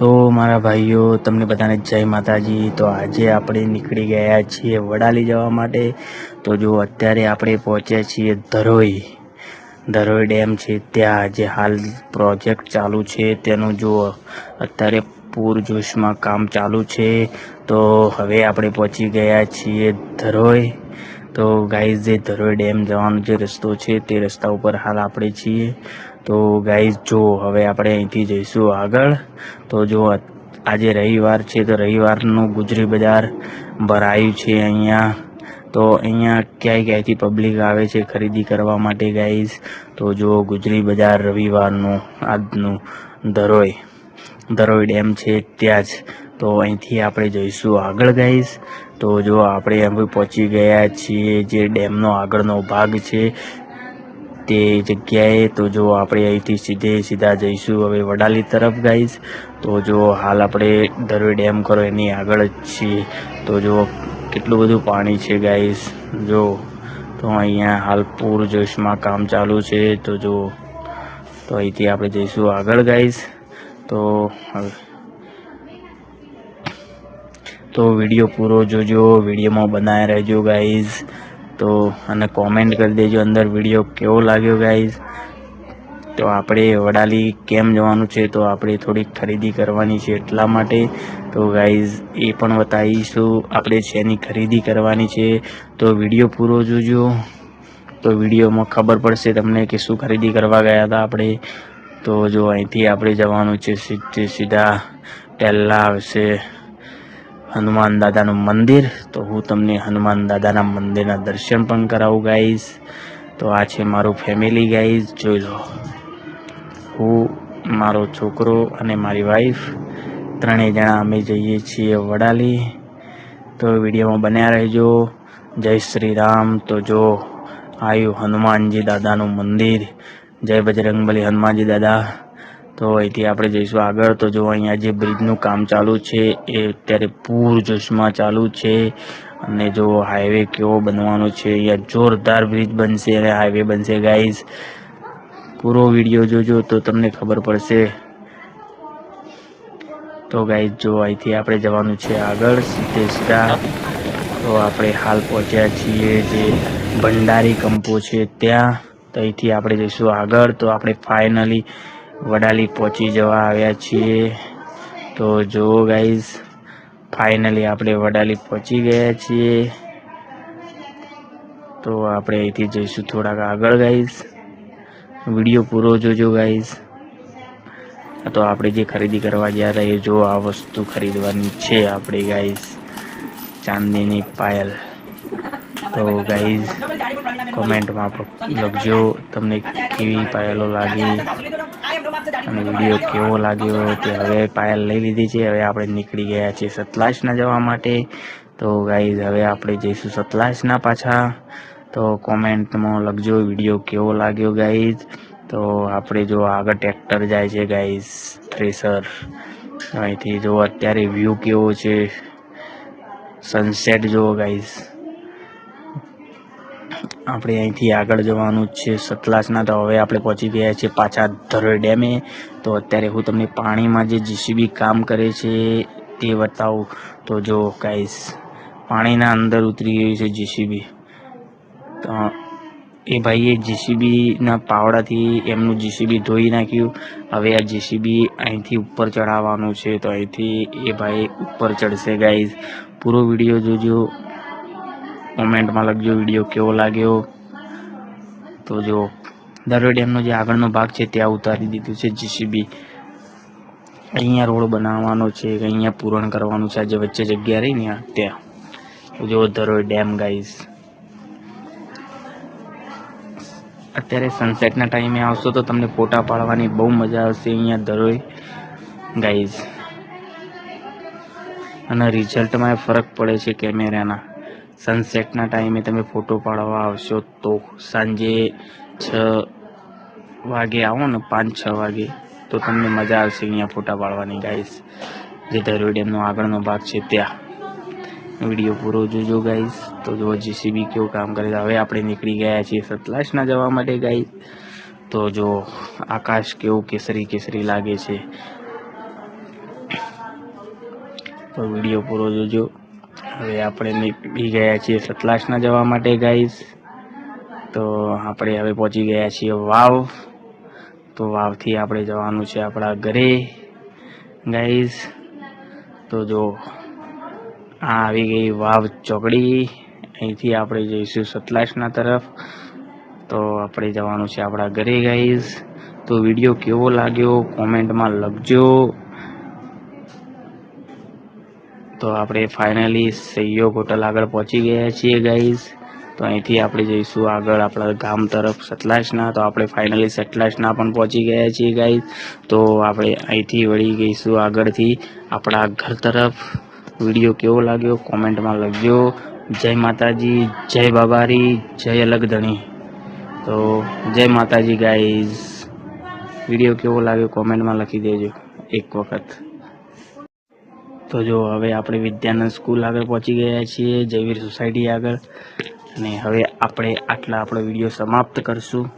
તો મારા ભાઈઓ તમને બધાને જય માતાજી। તો આજે આપણે નીકળી ગયા છીએ વડાલી જવા માટે। તો જો અત્યારે આપણે પહોંચ્યા છીએ ધરોઈ ડેમ છે ત્યાં આજે હાલ પ્રોજેક્ટ ચાલુ છે તેનું જો અત્યારે પૂરજોશમાં કામ ચાલુ છે। તો હવે આપણે પહોંચી ગયા છીએ ધરોઈ। તો ગાઈઝ જે ધરોઈ ડેમ જવાનો જે રસ્તો છે તે રસ્તા ઉપર હાલ આપણે છીએ। તો ગાઈઝ જો હવે આપણે અહીંથી જઈશું આગળ। તો જો આજે રવિવાર છે તો રવિવારનું ગુજરી બજાર ભરાયું છે અહીંયા। તો અહીંયા ક્યાંયથી પબ્લિક આવે છે ખરીદી કરવા માટે ગાઈઝ। તો જો ગુજરી બજાર રવિવારનું આજનું ધરોઈ ડેમ છે ત્યાં જ। તો અહીંથી આપણે જઈશું આગળ ગાઈઝ। તો જો આપણે હવે પહોંચી ગયા છીએ જે ડેમનો આગળનો ભાગ છે તે જગ્યાએ। તો જો આપણે અહીંથી સીધા જઈશું હવે વડાલી તરફ ગાઈઝ। તો જો હાલ આપણે ધરોઈ ડેમ કરો એની આગળ જ છીએ। તો જો કેટલું બધું પાણી છે ગાઈઝ જો। તો અહીંયા હાલ પૂરજોશમાં કામ ચાલુ છે। તો જો તો અહીંથી આપણે જઈશું આગળ ગાઈઝ। તો વિડીયો પૂરો જોજો, વિડીયોમાં બનાવી રહેજો ગાઈઝ। તો અને કોમેન્ટ કરી દેજો અંદર વિડીયો કેવો લાગ્યો ગાઈઝ। તો આપણે વડાલી કેમ જવાનું છે તો આપણે થોડીક ખરીદી કરવાની છે એટલા માટે। તો ગાઈઝ એ પણ બતાવીશું આપણે શેની ખરીદી કરવાની છે। તો વિડીયો પૂરો જોજો તો વિડીયોમાં ખબર પડશે તમને કે શું ખરીદી કરવા ગયા હતા આપણે। તો જો અહીંથી આપણે જવાનું છે સીધા પહેલાં આવશે હનુમાન દાદાનું મંદિર। તો હું તમને હનુમાન દાદાના મંદિરના દર્શન પણ કરાવું ગાઈઝ। તો આ છે મારું ફેમિલી ગાઈઝ જોઈ લો। હું મારો છોકરો અને મારી વાઈફ ત્રણેય જણા અમે જઈએ છીએ વડાલી। તો વિડીયોમાં બન્યા રહેજો। જય શ્રી રામ। તો જો આવ્યું હનુમાનજી દાદાનું મંદિર। જય બજરંગબલી હનુમાનજી દાદા। તો અહીંથી આપણે જઈશું આગળ। તો જો અહીંયા જે બ્રિજનું કામ ચાલુ છે એ અત્યારે પૂરજોશમાં ચાલુ છે। અને જો હાઈવે કેવો બનવાનો છે અહીંયા જોરદાર બ્રિજ બનશે અને હાઈવે બનશે ગાઈઝ। પૂરો વિડીયો જોજો તો તમને ખબર પડશે। તો ગાઈઝ જો અહીંથી આપણે જવાનું છે આગળ સીધા। તો આપણે હાલ પહોંચ્યા છીએ જે ભંડારી કંપો છે ત્યાં। તો અહીંથી આપણે જઈશું આગળ। તો આપણે ફાઇનલી વડાલી પહોંચી જવા આવ્યા છીએ। તો જો ગાઈઝ ફાઇનલી આપણે વડાલી પહોંચી ગયા છીએ। તો આપણે અહીંથી જઈશું થોડાક આગળ ગાઈઝ। વિડીયો પૂરો જોજો ગાઈઝ। તો આપણે જે ખરીદી કરવા ગયા હતા એ જો આ વસ્તુ ખરીદવાની છે આપણે ગાઈઝ ચાંદીની પાયલ। તો ગાઈઝ કોમેન્ટમાં લખજો તમને કેવી પાયલો લાગી અને વિડીયો કેવો લાગ્યો તે। હવે પાયલ લઈ લીધી છે હવે આપણે નીકળી ગયા છીએ સતલાસના જવા માટે। તો ગાઈઝ હવે આપણે જઈશું સતલાસના પાછા। તો કોમેન્ટમાં લખજો વિડીયો કેવો લાગ્યો ગાઈઝ। તો આપણે જો આગળ ટ્રેક્ટર જાય છે ગાઈઝ થ્રેસર। અહીંથી જો અત્યારે વ્યૂ કેવો છે સનસેટ જુઓ ગાઈઝ। આપણે અહીંથી આગળ જવાનું છે સતલાસના। તો હવે આપણે પહોંચી ગયા છીએ પાછા ધરોઈ ડેમે। તો અત્યારે હું તમને પાણીમાં જે જીસીબી કામ કરે છે તે બતાવું। તો જો ગાઈઝ પાણીના અંદર ઉતરી ગયું છે જીસીબી। તો એ ભાઈએ જીસીબીના પાવડાથી એમનું જીસીબી ધોઈ નાખ્યું। હવે આ જીસીબી અહીંથી ઉપર ચડાવવાનું છે। તો અહીંથી એ ભાઈ ઉપર ચડશે ગાઈઝ। પૂરો વિડીયો જોજો, કોમેન્ટમાં લખજો વિડીયો કેવો લાગ્યો। તો જો ધરોઈ ડેમનો જે આગળનો ભાગ છે ત્યાં ઉતારી દીધું છે જીસીબી। અહીંયા રોડ બનાવવાનો છે અહીંયા પૂરણ કરવાનું છે। આજે વચ્ચે જગ્યા રહી ને ત્યાં। તો જો ધરોઈ ડેમ ગાઈઝ। અત્યારે સનસેટના ટાઈમે આવશો તો તમને ફોટા પાડવાની બહુ મજા આવશે અહીંયા ધરોઈ ગાઈઝ। અને રિઝલ્ટમાં ફરક પડે છે કેમેરાના। સનસેટના ટાઈમે તમે ફોટો પાડવા આવશો તો સાંજે 6 વાગે આવો ને 5-6 વાગે તો તમને મજા આવશે અહીંયા ફોટા પાડવાની ગાઈઝ। જે ધરોઈ ડેમનો આગળનો ભાગ છે ત્યાં। વિડીયો પૂરો જોજો ગાઈઝ। તો જો જીસીબી કેવું કામ કરે છે। હવે આપણે નીકળી ગયા છીએ સતલાસના જવા માટે ગાઈઝ। તો જો આકાશ કેવું કેસરી લાગે છે। તો વિડીયો પૂરો જોજો. હવે આપણે નીકળી ગયા છીએ સતલાસના જવા માટે ગાઈઝ. તો આપણે હવે પહોંચી ગયા છીએ વાવ. તો વાવથી આપણે જવાનું છે આપણા ઘરે ગાઈઝ. તો જો આ આવી ગઈ વાવ ચોકડી. અહીંથી આપણે જઈશું સતલાસના તરફ. તો આપણે જવાનું છે આપણા ઘરે ગાઈઝ. તો વિડીયો કેવો લાગ્યો કોમેન્ટમાં લખજો. તો આપણે ફાઇનલી સહયોગ હોટલ આગળ પહોંચી ગયા છીએ ગાઈઝ. તો અહીંથી આપણે જઈશું આગળ આપણા ગામ તરફ સતલાસના. તો આપણે ફાઇનલી સતલાસના પણ પહોંચી ગયા છીએ ગાઈઝ. તો આપણે અહીંથી વળી ગઈશું આગળથી આપણા ઘર તરફ. વિડીયો કેવો લાગ્યો કોમેન્ટમાં લખજો. જય માતાજી, જય બાબારી, જય અલગધણી. તો જય માતાજી ગાઈઝ. વિડીયો કેવો લાગ્યો કોમેન્ટમાં લખી દેજો એક વખત. તો જો હવે આપણે વિદ્યાનંદ સ્કૂલ આગળ પહોંચી ગયા છીએ, જયવીર સોસાયટી આગળ. અને હવે આપણે આપણો વિડીયો સમાપ્ત કરશું.